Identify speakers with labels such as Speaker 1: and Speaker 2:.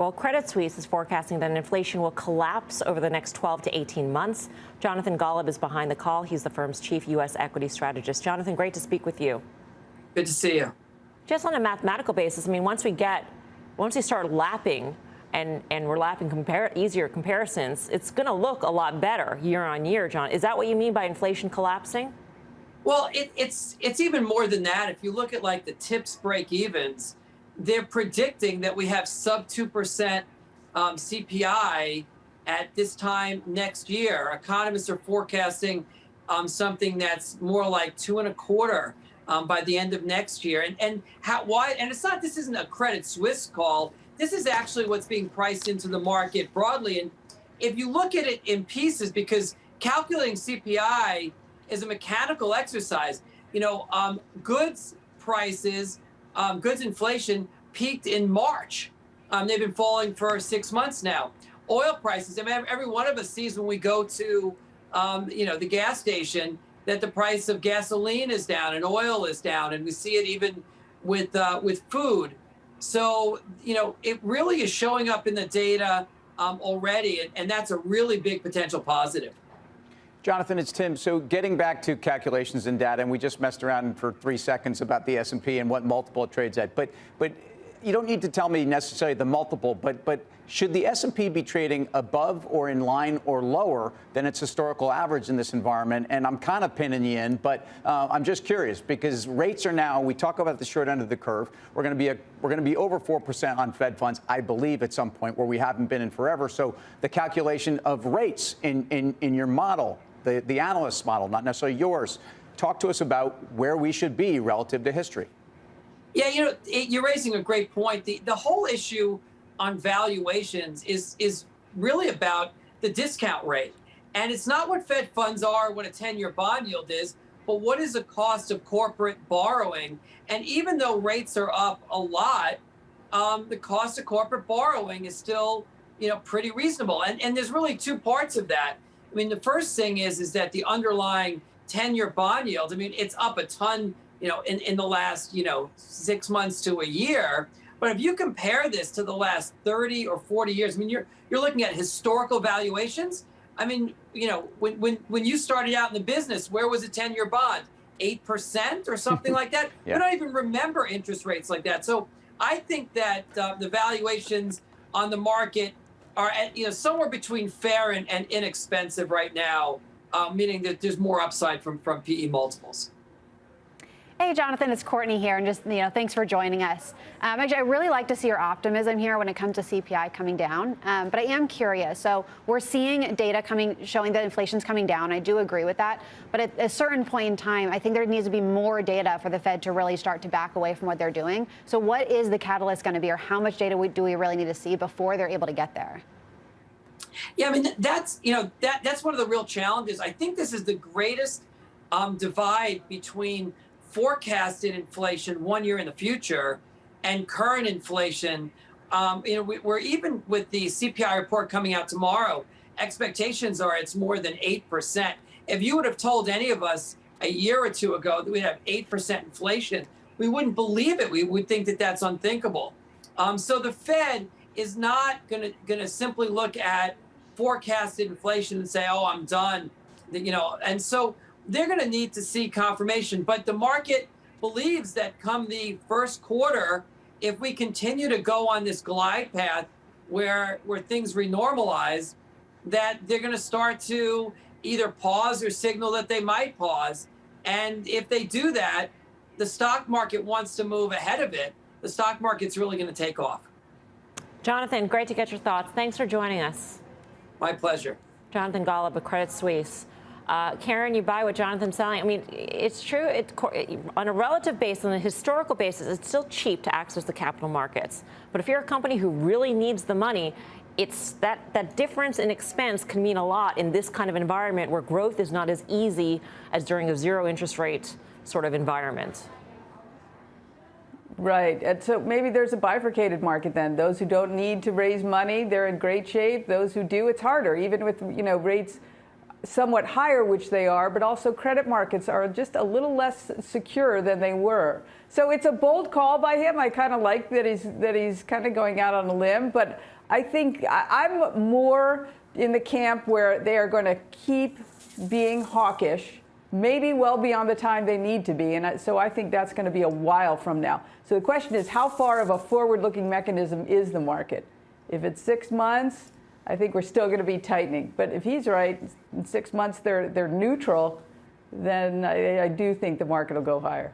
Speaker 1: Well, Credit Suisse is forecasting that inflation will collapse over the next 12 to 18 months. Jonathan Golub is behind the call. He's the firm's chief U.S. equity strategist. Jonathan, great to speak with you.
Speaker 2: Good to see you.
Speaker 1: Just on a mathematical basis, I mean, once we start lapping and we're lapping easier comparisons, it's going to look a lot better year on year, John. Is that what you mean by inflation collapsing?
Speaker 2: Well, it's even more than that. If you look at like the TIPS break-evens, they're predicting that we have sub 2% CPI at this time next year. Economists are forecasting something that's more like 2.25 by the end of next year. And why? And this isn't a Credit Suisse call. This is actually what's being priced into the market broadly. And if you look at it in pieces, because calculating CPI is a mechanical exercise, goods prices. Goods inflation peaked in March. They've been falling for 6 months now. Oil prices, I mean, every one of us sees when we go to, the gas station that the price of gasoline is down and oil is down, and we see it even with food. So, it really is showing up in the data already, and that's a really big potential positive.
Speaker 3: Jonathan, it's Tim. So getting back to calculations and data, and we just messed around for 3 seconds about the S&P and what multiple it trades at. But you don't need to tell me necessarily the multiple, but should the S&P be trading above or in line or lower than its historical average in this environment? And I'm kind of pinning you in, but I'm just curious because rates are now, we talk about the short end of the curve. We're going to be over 4% on Fed funds, I believe, at some point where we haven't been in forever. So the calculation of rates in your model, the analyst's model, not necessarily yours. Talk to us about where we should be relative to history.
Speaker 2: Yeah, you're raising a great point. The whole issue on valuations is really about the discount rate. And it's not what Fed funds are, what a 10-year bond yield is, but what is the cost of corporate borrowing. And even though rates are up a lot, the cost of corporate borrowing is still, pretty reasonable. And there's really two parts of that. I mean, the first thing is that the underlying 10-year bond yield, I mean, it's up a ton, in the last, 6 months to a year. But if you compare this to the last 30 or 40 years, I mean, you're looking at historical valuations. I mean, when you started out in the business, where was a 10-year bond? 8% or something like that? Yeah. We don't even remember interest rates like that. So I think that the valuations on the market are at, somewhere between fair and inexpensive right now, meaning that there's more upside from PE multiples.
Speaker 4: Hey, Jonathan, it's Courtney here, and just, thanks for joining us. Actually, I really like to see your optimism here when it comes to CPI coming down, but I am curious. So we're seeing data showing that inflation's coming down. I do agree with that, but at a certain point in time, I think there needs to be more data for the Fed to really start to back away from what they're doing. So what is the catalyst going to be, or how much data do we really need to see before they're able to get there?
Speaker 2: Yeah, I mean, that's one of the real challenges. I think this is the greatest divide between forecasted inflation 1 year in the future and current inflation. We're even with the CPI report coming out tomorrow, expectations are it's more than 8%. If you would have told any of us a year or two ago that we'd have 8% inflation, we wouldn't believe it. We would think that that's unthinkable. So the Fed is not going to simply look at forecasted inflation and say, oh, I'm done. And so they're going to need to see confirmation. But the market believes that come the first quarter, if we continue to go on this glide path where things renormalize, that they're going to start to either pause or signal that they might pause. And if they do that, the stock market wants to move ahead of it. The stock market's really going to take off.
Speaker 1: Jonathan, great to get your thoughts. Thanks for joining us.
Speaker 2: My pleasure.
Speaker 1: Jonathan Golub of Credit Suisse. Karen, you buy what Jonathan's selling. I mean, it's true. On a relative basis, on a historical basis, it's still cheap to access the capital markets. But if you're a company who really needs the money, it's that difference in expense can mean a lot in this kind of environment where growth is not as easy as during a zero interest rate sort of environment.
Speaker 5: Right. And so maybe there's a bifurcated market then. Those who don't need to raise money, they're in great shape. Those who do, it's harder, even with, rates somewhat higher, which they are, but also credit markets are just a little less secure than they were. So it's a bold call by him. I kind of like that he's kind of going out on a limb, but I think I'm more in the camp where they are going to keep being hawkish, maybe well beyond the time they need to be. And so I think that's going to be a while from now. So the question is, how far of a forward-looking mechanism is the market? If it's 6 months, I think we're still going to be tightening. But if he's right, in 6 months they're neutral, then I do think the market will go higher.